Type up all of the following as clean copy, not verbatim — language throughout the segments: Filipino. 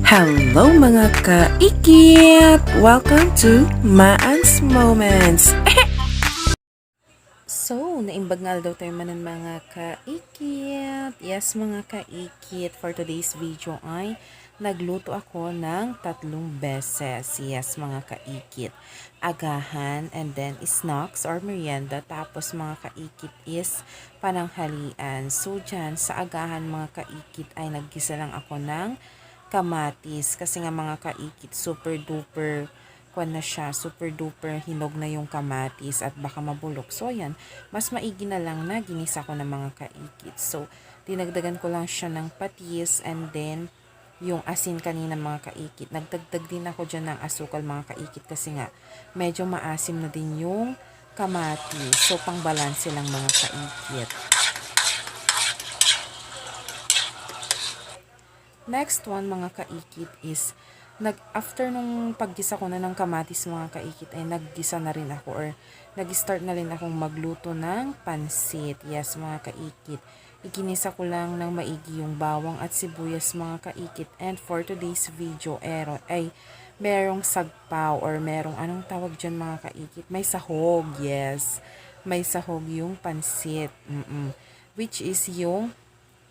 Hello mga kaikit! Welcome to Maan's Moments! So, naimbag nga daw tayo manan mga kaikit. Yes mga kaikit, for today's video ay nagluto ako ng 3 beses. Yes mga kaikit. Agahan and then snacks or merienda. Tapos mga kaikit is pananghalian. So dyan sa agahan mga kaikit ay naggisa lang ako ng kamatis. Kasi nga mga kaikit super duper kwan na siya, super duper hinog na yung kamatis at baka mabulok. So, ayan, mas maigi na lang na ginisa ko ng mga kaikit. So, dinagdagan ko lang siya ng patis and then yung asin kanina mga kaikit. Nagdagdag din ako dyan ng asukal mga kaikit kasi nga medyo maasim na din yung kamatis. So, pang balance lang mga kaikit. Next one mga kaikit is after nung paggisa ko na ng kamatis mga kaikit ay naggisa na rin ako or nag-start na rin akong magluto ng pansit. Yes mga kaikit. Iginisa ko lang ng maigi yung bawang at sibuyas mga kaikit. And for today's video ay merong sagpaw or merong anong tawag dyan mga kaikit. May sahog. Yes. May sahog yung pansit. Which is yung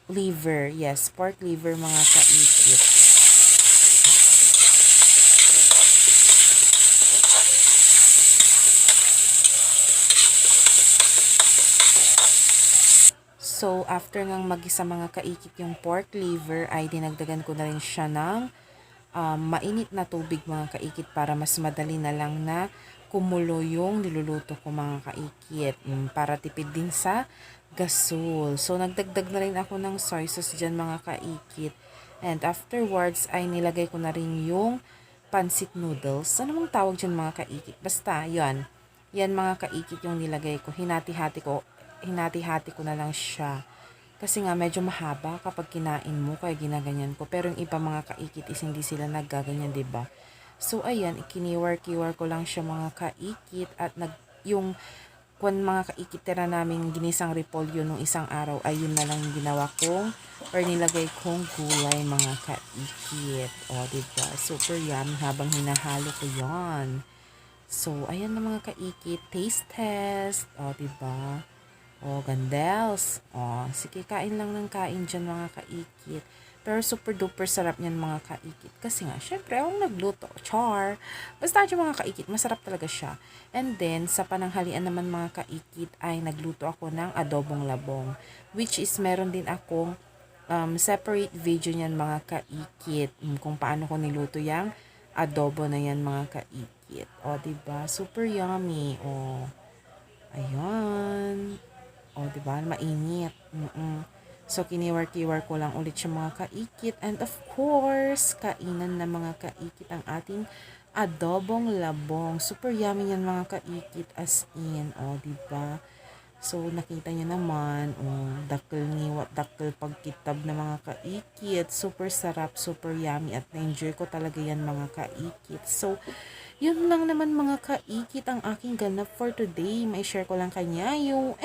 liver. Yes, pork liver mga kaikit. So, after ngang magisa mga kaikit yung pork liver, ay dinagdagan ko na rin siya ng mainit na tubig mga kaikit para mas madali na lang na kumulo yung niluluto ko mga kaikit. Para tipid din sa gasol. So, nagdagdag na rin ako ng soy sauce dyan mga kaikit. And afterwards, ay nilagay ko na rin yung pancit noodles. Ano mong tawag dyan mga kaikit? Basta, yan. Yan mga kaikit yung nilagay ko. Hinati-hati ko na lang siya. Kasi nga medyo mahaba kapag kinain mo kaya ginaganyan ko. Pero yung iba mga kaikit is hindi sila naggaganyan, 'di ba? So ayan, ikiniwar-kiwar ko lang siya mga kaikit at yung kung mga kaikit tira namin ginisang repolyo nung isang araw ay yun na lang yung ginawa kong or nilagay kong gulay mga kaikit. O, diba? Super yummy habang hinahalo ko yon. So, ayan na mga kaikit. Taste test. O, diba? O, gandels. O, sige, kain lang ng kain dyan mga kaikit. Pero super duper sarap niyan mga kaikit. Kasi nga, syempre, akong nagluto. Char. Basta dyan mga kaikit, masarap talaga siya. And then, sa pananghalian naman mga kaikit, ay nagluto ako ng adobong labong. Which is, meron din akong separate video niyan mga kaikit. Kung paano ko niluto yung adobo na yan mga kaikit. O, diba? Super yummy. O, ayan. O, diba? Mainit. So, kiniwar-kiwar ko lang ulit siya mga kaikit. And of course, kainan na mga kaikit ang ating adobong labong. Super yummy yan mga kaikit as in. O, diba? So, nakita niyo naman. O, dakil niwat, dakil pagkitab na mga kaikit. Super sarap, super yummy. At na-enjoy ko talaga yan mga kaikit. So, yun lang naman mga kaikit ang aking ganap for today. May share ko lang kanya yung